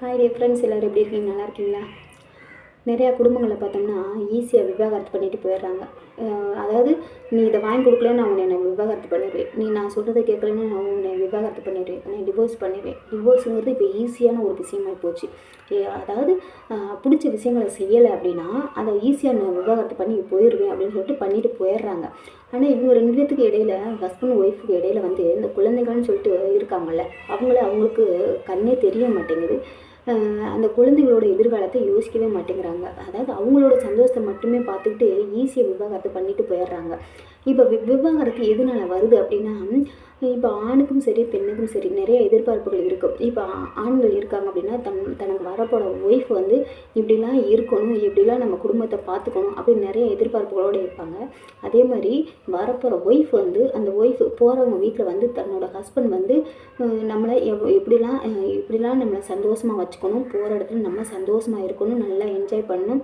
Hi dear friends, எல்லோரும் எப்படி இருக்கீங்க? நல்லா இருக்கீங்களா? நிறையா குடும்பங்களை பார்த்தோம்னா ஈஸியாக விவாகரத்து பண்ணிட்டு போயிடுறாங்க. அதாவது நீ இதை வாங்கி கொடுக்கலன்னு நான் உன்னை விவாகரத்து பண்ணிடுவேன், நீ நான் சொல்கிறத கேட்கலன்னு நான் உன்னை விவாகரத்து பண்ணிடுவேன், உன்னை டிவோர்ஸ் பண்ணிடுவேன். டிவோர்ஸுங்கிறது இப்போ ஈஸியான ஒரு விஷயமாக போச்சு. அதாவது பிடிச்ச விஷயங்களை செய்யலை அப்படின்னா அதை ஈஸியாக நான் விவாகரத்து பண்ணி போயிடுவேன் அப்படின்னு சொல்லிட்டு பண்ணிட்டு போயிடுறாங்க. ஆனால் இவங்க ரெண்டு பேர்த்துக்கு இடையில, ஹஸ்பண்ட் ஒய்ஃபுக்கு இடையில வந்து இந்த குழந்தைகள்னு சொல்லிட்டு இருக்காங்கல்ல, அவங்களுக்கு கண்ணே தெரிய மாட்டேங்குது. அந்த குழந்தைகளோட எதிர்காலத்தை யோசிக்கவே மாட்டேங்கிறாங்க. அதாவது அவங்களோட சந்தோஷத்தை மட்டுமே பார்த்துக்கிட்டு ஈஸியாக விவாகரத்து பண்ணிட்டு போயிடுறாங்க. இப்போ விவாகரத்து எதனால் வருது அப்படின்னா, இப்போ ஆணுக்கும் சரி பெண்ணுக்கும் சரி நிறைய எதிர்பார்ப்புகள் இருக்கும். இப்போ ஆண்கள் இருக்காங்க அப்படின்னா தனக்கு வரப்போகிற ஒய்ஃப் வந்து இப்படிலாம் இருக்கணும், இப்படிலாம் நம்ம குடும்பத்தை பார்த்துக்கணும் அப்படின்னு நிறைய எதிர்பார்ப்புகளோடு இருப்பாங்க. அதே மாதிரி வரப்போகிற ஒய்ஃப் வந்து அந்த ஒய்ஃப் போகிறவங்க வீட்டில் வந்து தன்னோட ஹஸ்பண்ட் வந்து நம்மளை இப்படிலாம் நம்மளை சந்தோஷமாக வச்சுக்கணும், போகிற இடத்துல நம்ம சந்தோஷமாக இருக்கணும், நல்லா என்ஜாய் பண்ணணும்,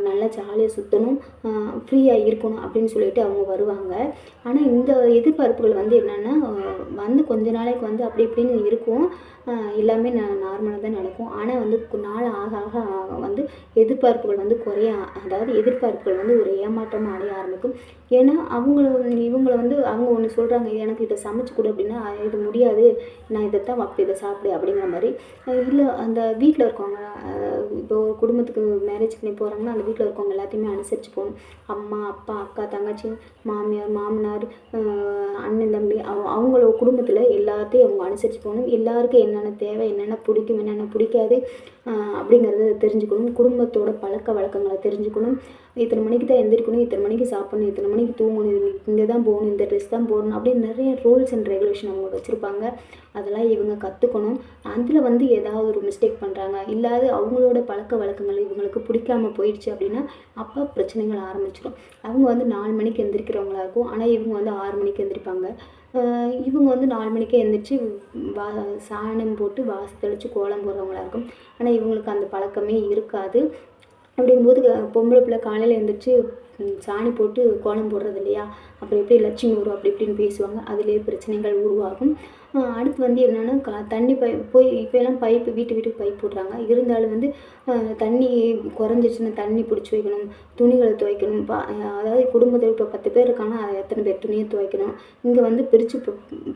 நல்லா ஜாலியாக சுற்றணும், ஃப்ரீயாக இருக்கணும் அப்படின்னு சொல்லிட்டு அவங்க வருவாங்க. ஆனால் இந்த எதிர்பார்ப்புகள் வந்து என்னென்னா வந்து கொஞ்ச நாளைக்கு வந்து அப்படி இப்படின்னு இருக்கும், எல்லாமே நார்மலாக தான் நடக்கும். ஆனால் வந்து நாள் ஆக ஆக வந்து எதிர்பார்ப்புகள் வந்து குறைய, அதாவது எதிர்பார்ப்புகள் வந்து ஒரு ஏமாற்றமாக அடைய ஆரம்பிக்கும். ஏன்னா இவங்களை வந்து அவங்க ஒன்று சொல்கிறாங்க, எனக்கு இதை சமைச்சு கொடு அப்படின்னா இது முடியாது, நான் இதைத்தான் வைப்பேன், இதை சாப்பிடு அப்படிங்கிற மாதிரி. இல்லை அந்த வீட்டில் இருக்கவங்க, இப்போ ஒரு குடும்பத்துக்கு மேரேஜ் பண்ணி போகிறாங்கன்னா அந்த வீட்டில் இருக்கவங்க எல்லாத்தையுமே அனுசரித்து போகணும். அம்மா அப்பா அக்கா தங்கச்சி மாமியார் மாமனார் அண்ணன் தம்பி அவங்களோட குடும்பத்தில் எல்லாத்தையும் அவங்க அனுசரித்து போகணும். எல்லாருக்கும் என்னென்ன தேவை, என்னென்ன பிடிக்கும், என்னென்ன பிடிக்காது அப்படிங்கிறத தெரிஞ்சுக்கணும். குடும்பத்தோட பழக்க வழக்கங்களை தெரிஞ்சுக்கணும். இத்தனை மணிக்கு தான் எந்திரிக்கணும், இத்தனை மணிக்கு சாப்பிடணும், இத்தனை மணிக்கு தூங்கணும், இங்கே தான் போகணும், இந்த ட்ரெஸ் தான் போடணும் அப்படின்னு நிறைய ரூல்ஸ் அண்ட் ரெகுலேஷன் அவங்க வச்சுருப்பாங்க. அதெல்லாம் இவங்க கற்றுக்கணும். அதில் வந்து ஏதாவது ஒரு மிஸ்டேக் பண்ணுறாங்க, இல்லாத அவங்களோட பழக்க வழக்கங்கள் இவங்களுக்கு பிடிக்காம போயிடுச்சு அப்படின்னா அப்போ பிரச்சனைகள் ஆரம்பிச்சிடும். அவங்க வந்து 4 மணிக்கு எந்திரிக்கிறவங்களா இருக்கும், ஆனால் இவங்க வந்து 6 மணிக்கு எந்திரிப்பாங்க. இவங்க வந்து 4 மணிக்கே எழுந்திரிச்சு சாணம் போட்டு வாச தெளித்து கோலம் போடுறவங்களா இருக்கும், ஆனால் இவங்களுக்கு அந்த பழக்கமே இருக்காது. அப்படிங்கும்போது பொம்பளை பிள்ளை காலையில் எழுந்திரிச்சு சாணி போட்டு கோலம் போடுறது இல்லையா, அப்புறம் எப்படி லட்சுமி வரும் அப்படி இப்படின்னு பேசுவாங்க, அதிலே பிரச்சனைகள் உருவாகும். அடுத்து வந்து என்னென்னா தண்ணி போய் இப்போலாம் பைப்பு வீட்டுக்கு பைப் போடுறாங்க. இருந்தாலும் வந்து தண்ணி குறைஞ்சிச்சுன்னா தண்ணி பிடிச்சி வைக்கணும், துணிகளை துவைக்கணும். அதாவது குடும்பத்தில் இப்போ 10 பேர் இருக்காங்கன்னா அதை எத்தனை பேர் துணியை துவைக்கணும். இங்கே வந்து பிரித்து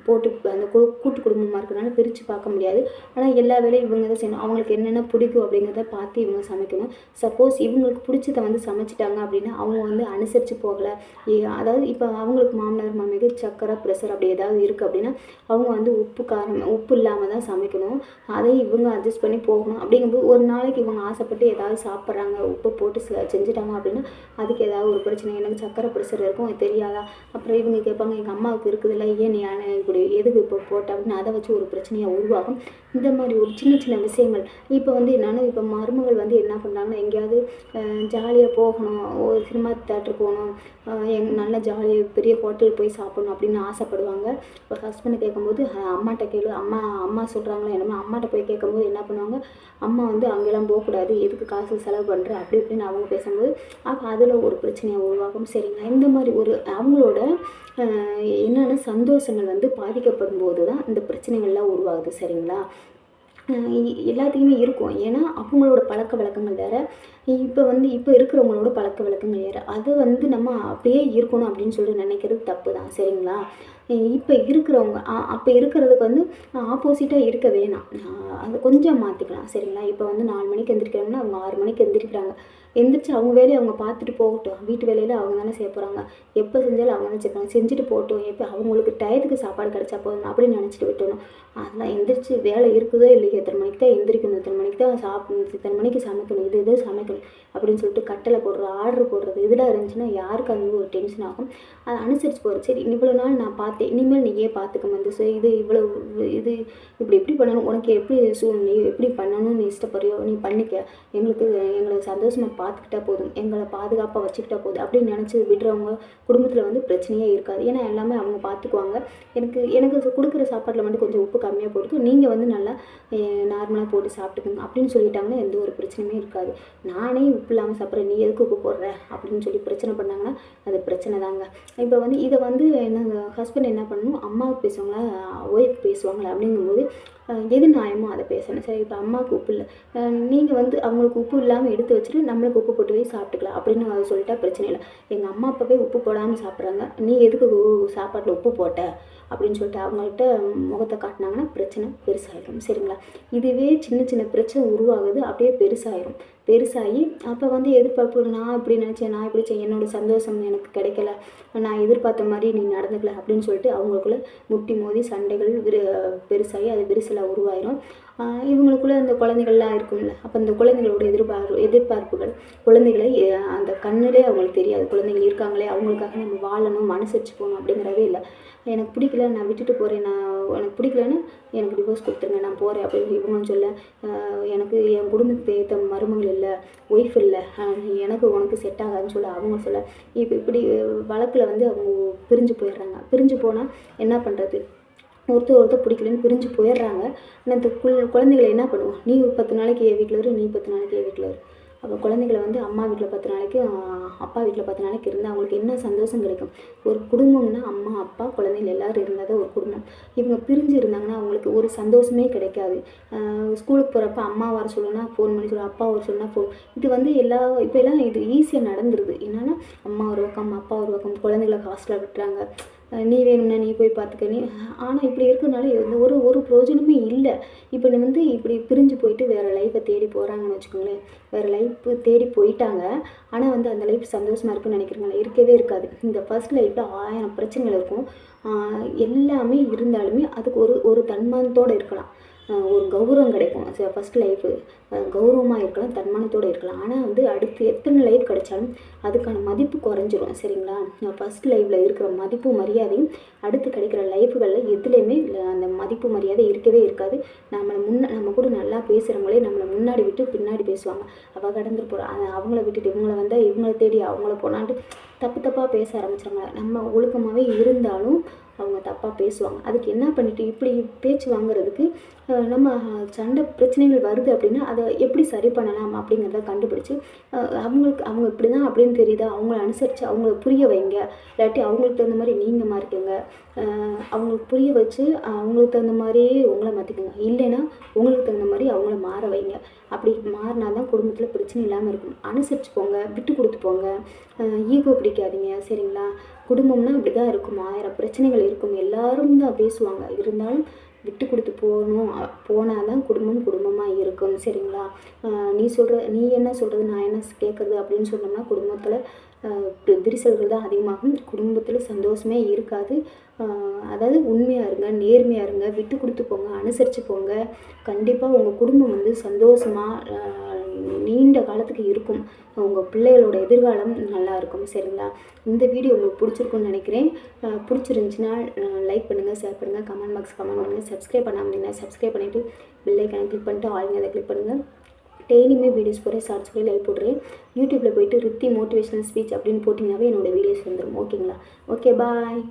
போட்டு அந்த கூட்டு குடும்பமாக இருக்கிறனால பிரித்து பார்க்க முடியாது. ஆனால் எல்லா வேலையும் இவங்க தான் செய்யணும். அவங்களுக்கு என்னென்ன பிடிக்கும் அப்படிங்கிறத பார்த்து இவங்க சமைக்கணும். சப்போஸ் இவங்களுக்கு பிடிச்சதை வந்து சமைச்சிட்டாங்க அப்படின்னா அவங்க வந்து அனுசரித்து போகலை, அதாவது இப்போ அவங்களுக்கு மாமனார் மாமியாருக்கு சக்கரை ப்ரெஷர் அப்படி ஏதாவது இருக்குது அப்படின்னா அவங்க வந்து உப்பு இல்லாமல் தான் சமைக்கணும். அதை இவங்க அட்ஜஸ்ட் பண்ணி போகணும். அப்படிங்கும்போது ஒரு நாளைக்கு இவங்க ஆசைப்பட்டு ஏதாவது சாப்பிட்றாங்க, உப்பு போட்டு செஞ்சுட்டாங்க அப்படின்னா அதுக்கு ஏதாவது ஒரு பிரச்சனை, எனக்கு சக்கரை ப்ரெஷர் இருக்கும் தெரியாதா, அப்புறம் இவங்க கேட்பாங்க எங்கள் அம்மாவுக்கு இருக்குதுல்ல, ஏன் நீ இப்படி எதுக்கு இப்போ போட்ட அப்படின்னு அதை வச்சு ஒரு பிரச்சனையாக உருவாகும். இந்த மாதிரி ஒரு சின்ன சின்ன விஷயங்கள். இப்போ வந்து என்னென்னா இப்போ மருமகள் வந்து என்ன பண்ணுறாங்கன்னா எங்கேயாவது ஜாலியாக போகணும், ஒரு சினிமா தேட்டர் போகணும், நல்ல ஜாலியாக பெரிய ஹோட்டல் போய் சாப்பிடணும் அப்படின்னு ஆசைப்படுவாங்க. இப்போ ஹஸ்பண்டை கேட்கும்போது அம்மாட்ட கேளு, அம்மா சொல்கிறாங்களே என்னமோ, அம்மாட்ட போய் கேட்கும்போது என்ன பண்ணுவாங்க, அம்மா வந்து அங்கெல்லாம் போகக்கூடாது, எதுக்கு காசு செலவு பண்ணுற அப்படி இப்படின்னு அவங்க பேசும்போது அப்போ அதில் ஒரு பிரச்சனையாக உருவாகும். சரிங்களா? இந்த மாதிரி ஒரு அவங்களோட என்னென்ன சந்தோஷங்கள் வந்து பாதிக்கப்படும் போது தான் இந்த பிரச்சனைகள்லாம் உருவாகுது. சரிங்களா? எல்லாத்துக்குமே இருக்கும். ஏன்னா அவங்களோட பழக்க வழக்கங்கள் வேறு, இப்போ இருக்கிறவங்களோட பழக்க வழக்கங்கள் வேறு. அதை வந்து நம்ம அப்படியே இருக்கணும் அப்படின்னு சொல்லிட்டு நினைக்கிறது தப்பு தான். சரிங்களா? இப்போ இருக்கிறவங்க அப்போ இருக்கிறதுக்கு வந்து ஆப்போசிட்டாக இருக்க வேணாம், அதை கொஞ்சம் மாற்றிக்கலாம். சரிங்களா? இப்போ வந்து 4 மணிக்கு எந்திரிக்கிறாங்கன்னா அவங்க 6 மணிக்கு எந்திரிக்கிறாங்க. எந்திரிச்சு அவங்க வேலையை அவங்க பார்த்துட்டு போகட்டும். வீட்டு வேலையில் அவங்க தானே செய்ய போகிறாங்க, எப்போ செஞ்சாலும் அவங்க தானே செய்வாங்க, செஞ்சுட்டு போகட்டும். எப்போ அவங்களுக்கு டயத்துக்கு சாப்பாடு கிடச்சா போதும் அப்படின்னு நினச்சிட்டு விட்டணும். அதெல்லாம் எந்திரிச்சு வேலை இருக்குதோ இல்லையோ, எத்தனை மணிக்கு தான் எந்திரிக்கணும், இத்தனை மணிக்கு தான் சாப்பிடணும், இத்தனை மணிக்கு சமைக்கணும், இது சமைக்கணும் அப்படின்னு சொல்லிட்டு கட்டளை போடுறது, ஆர்டர் போடுறது இதெல்லாம் இருந்துச்சுன்னா யாருக்கு அது ஒரு டென்ஷன் ஆகும். அதை அனுசரித்து போகிறது. சரி இவ்வளோ நாள் நான் பார்த்தேன், இனிமேல் நீயே பார்த்துக்க வந்து, ஸோ இது இப்படி பண்ணணும், உனக்கு எப்படி நீ எப்படி பண்ணணும்னு இஷ்டப்படுறியோ நீ பண்ணிக்க, எங்களை சந்தோஷமாக பார்த்துக்கிட்டா போதும், எங்களை பாதுகாப்பாக வச்சுக்கிட்டா போதும் அப்படின்னு நினச்சி விடுறவங்க குடும்பத்தில் வந்து பிரச்சனையே இருக்காது. ஏன்னா எல்லாமே அவங்க பார்த்துக்குவாங்க. எனக்கு கொடுக்குற சாப்பாட்டில் மட்டும் கொஞ்சம் உப்பு கம்மியாக போட்டு நீங்கள் வந்து நல்லா நார்மலாக போட்டு சாப்பிட்டுக்கோங்க அப்படின்னு சொல்லிட்டாங்கன்னா எந்த ஒரு பிரச்சனையுமே இருக்காது. நானே உப்பு இல்லாமல் சாப்பிட்றேன், நீ எதுக்கு உப்பு போடுற அப்படின்னு சொல்லி பிரச்சனை பண்ணாங்கன்னா அது பிரச்சனை தாங்க. இப்போ வந்து இதை வந்து என்ன ஹஸ்பண்ட் என்ன பண்ணணும், அம்மாவுக்கு பேசுவாங்களா ஒய்ஃப் பேசுவாங்களா அப்படிங்கும்போது எது நியாயமோ அதை பேசணும். சரி, இப்போ அம்மாவுக்கு உப்பு இல்லை, நீங்கள் வந்து அவங்களுக்கு உப்பு இல்லாமல் எடுத்து வச்சுட்டு நம்மளுக்கு உப்பு போட்டு போய் சாப்பிட்டுக்கலாம் அப்படின்னு அதை சொல்லிட்டா பிரச்சனை இல்லை. எங்கள் அம்மா அப்பாவே உப்பு போடாமல் சாப்பிட்றாங்க, நீ எதுக்கு சாப்பாட்டில் உப்பு போட்ட அப்படின்னு சொல்லிட்டு அவங்கள்ட்ட முகத்தை காட்டினாங்கன்னா பிரச்சனை பெருசாகிடும். சரிங்களா? இதுவே சின்ன சின்ன பிரச்சனை உருவாகுது, அப்படியே பெருசாகி அப்போ வந்து எதிர்பார்ப்பு, நான் இப்படி நினச்சேன், நான் இப்படி செய்ய, என்னோடய சந்தோஷம் எனக்கு கிடைக்கல, நான் எதிர்பார்த்த மாதிரி நீ நடந்துக்கல அப்படின்னு சொல்லிட்டு அவங்களுக்குள்ள முட்டி மோதி சண்டைகள் பெருசாகி அது விரிசலாக உருவாயிரும். இவங்களுக்குள்ள அந்த குழந்தைகள்லாம் இருக்கும்ல, அப்போ அந்த குழந்தைகளோட எதிர்பார்ப்புகள் குழந்தைகளை அந்த கண்ணிலே அவங்களுக்கு தெரியாது, குழந்தைகள் இருக்காங்களே அவங்களுக்காக நம்ம வாழணும், அனுசரித்து போகணும் அப்படிங்கிறதே இல்லை. எனக்கு பிடிக்கல, நான் விட்டுட்டு போகிறேன், எனக்கு பிடிக்கலன்னு எனக்கு டிவோர்ஸ் கொடுத்துருங்க, நான் போகிறேன் அப்படின்னு இவங்களும் சொல்ல, எனக்கு என் குடும்பத்துக்கு ஏற்ற மருமகள் இல்லை, ஒய்ஃப் இல்லை, எனக்கு உனக்கு செட் ஆகாதுன்னு சொல்ல அவங்க சொல்ல, இப்படி வழக்கில் வந்து அவங்க பிரிஞ்சு போனால் என்ன பண்ணுறது? ஒருத்தர் பிடிக்கலன்னு பிரிஞ்சு போயிடுறாங்க. ஆனால் இந்த குழந்தைகளை என்ன பண்ணுவோம்? நீ 10 நாளைக்கு என் வீட்டில் இரு, நீ 10 நாளைக்கு என் வீட்டில் இரு. அப்போ குழந்தைகளை வந்து அம்மா வீட்டில் 10 நாளைக்கு, அப்பா வீட்டில் 10 நாளைக்கு இருந்தால் அவங்களுக்கு என்ன சந்தோஷம் கிடைக்கும்? ஒரு குடும்பம்னா அம்மா அப்பா குழந்தைகள் எல்லோரும் இருந்தால் தான் ஒரு குடும்பம். இவங்க பிரிஞ்சு இருந்தாங்கன்னா அவங்களுக்கு ஒரு சந்தோஷமே கிடைக்காது. ஸ்கூலுக்கு போகிறப்ப அம்மா வர சொல்லணும்னா ஃபோன் பண்ணி சொல்லணும், அப்பா வர சொல்லணும்னா ஃபோன். இது வந்து இப்போலாம் இது ஈஸியாக நடந்துருது. என்னென்னா அம்மா ஒரு பக்கம் அப்பா ஒரு பக்கம், குழந்தைகளை ஹாஸ்டலில் விட்டுறாங்க, நீ வேணும்னா நீ போய் பார்த்துக்க நீ. ஆனால் இப்படி இருக்கிறதுனால ஒரு பிரயோஜனமே இல்லை. இப்போ நீ வந்து இப்படி பிரிஞ்சு போயிட்டு வேறு லைஃப்பை தேடி போகிறாங்கன்னு வச்சுக்கோங்களேன், வேறு லைஃப்பு தேடி போயிட்டாங்க. ஆனால் வந்து அந்த லைஃப் சந்தோஷமாக இருக்குன்னு நினைக்கிறீங்களா? இருக்கவே இருக்காது. இந்த ஃபர்ஸ்ட் லைஃப்பில் 1000 பிரச்சனைகள் இருக்கும். எல்லாமே இருந்தாலுமே அதுக்கு ஒரு தன்மானத்தோடு இருக்கலாம், ஒரு கௌரவம் கிடைக்கும். ஃபஸ்ட் லைஃபு கௌரவமாக இருக்கலாம், தன்மானத்தோடு இருக்கலாம். ஆனால் வந்து அடுத்து எத்தனை லைஃப் கிடைச்சாலும் அதுக்கான மதிப்பு குறைஞ்சிரும். சரிங்களா? ஃபஸ்ட் லைஃப்பில் இருக்கிற மதிப்பு மரியாதையும் அடுத்து கிடைக்கிற லைஃப்களில் எதுலேயுமே அந்த மதிப்பு மரியாதை இருக்கவே இருக்காது. நம்ம கூட நல்லா பேசுகிறவங்களே நம்மளை முன்னாடி விட்டு பின்னாடி பேசுவாங்க. அவள் கடந்துட்டு போகிறா, அவங்கள விட்டுட்டு இவங்கள வந்தால் இவங்கள தேடி அவங்கள போனான்ட்டு தப்பாக பேச ஆரம்பிச்சிடுறாங்க. நம்ம ஒழுக்கமாகவே இருந்தாலும் அவங்க தப்பாக பேசுவாங்க. அதுக்கு என்ன பண்ணிட்டு இப்படி பேச்சு வாங்குறதுக்கு நம்ம சண்டை பிரச்சனைகள் வருது அப்படின்னா அதை எப்படி சரி பண்ணலாம் அப்படிங்கிறத கண்டுபிடிச்சி அவங்க இப்படி தான் அப்படின்னு தெரியுதா, அவங்கள அனுசரித்து அவங்கள புரிய வைங்க. இல்லாட்டி அவங்களுக்கு தகுந்த மாதிரி நீங்கள் மாறிக்கோங்க. அவங்களுக்கு புரிய வச்சு அவங்களுக்கு தகுந்த மாதிரியே உங்களை மாற்றிக்கோங்க. இல்லைன்னா உங்களுக்கு தகுந்த மாதிரி அவங்கள மாற வைங்க. அப்படி மாறினா தான் குடும்பத்தில் பிரச்சனை இல்லாமல் இருக்கும். அனுசரித்து போங்க, விட்டு கொடுத்து போங்க, ஈகோ பிடிக்காதீங்க. சரிங்களா? குடும்பம்னா அப்படி தான் இருக்கும், 1000 பிரச்சனைகள் இருக்கும், எல்லாரும் தான் பேசுவாங்க. இருந்தாலும் விட்டு கொடுத்து போனால் தான் குடும்பமாக இருக்கும். சரிங்களா? நீ என்ன சொல்கிறது, நான் என்ன கேட்குறது அப்படின்னு சொன்னோம்னா குடும்பத்தில் விரிசல்கள் தான் அதிகமாகும், குடும்பத்தில் சந்தோஷமே இருக்காது. அதாவது உண்மையாக இருங்க, நேர்மையாக இருங்க, விட்டு கொடுத்து போங்க, அனுசரித்து போங்க. கண்டிப்பாக உங்கள் குடும்பம் வந்து சந்தோஷமாக நீண்ட காலத்துக்கு இருக்கும். உங்கள் பிள்ளைகளோட எதிர்காலம் நல்லா இருக்கும். சரிங்களா? இந்த வீடியோ உங்களுக்கு பிடிச்சிருக்குன்னு நினைக்கிறேன். பிடிச்சிருந்துச்சின்னா லைக் பண்ணுங்கள், ஷேர் பண்ணுங்கள், கமெண்ட் பண்ணுங்கள். சப்ஸ்கிரைப் பண்ணாமல் சப்ஸ்கிரைப் பண்ணிவிட்டு பெல் ஐக்கானை கிளிக் பண்ணிட்டு ஆளுங்க அதை கிளிக் பண்ணுங்கள். டெய்லியுமே வீடியோஸ் போகிறேன், ஷார்ட்ஸ் போய் லைவ் போடுறேன். யூடியூப்பில் போயிட்டு ரித்தி மோட்டிவேஷனல் ஸ்பீச் அப்படின்னு போட்டிங்கனாவே என்னோடய வீடியோஸ் வந்துடும். ஓகேங்களா? ஓகே, பாய்.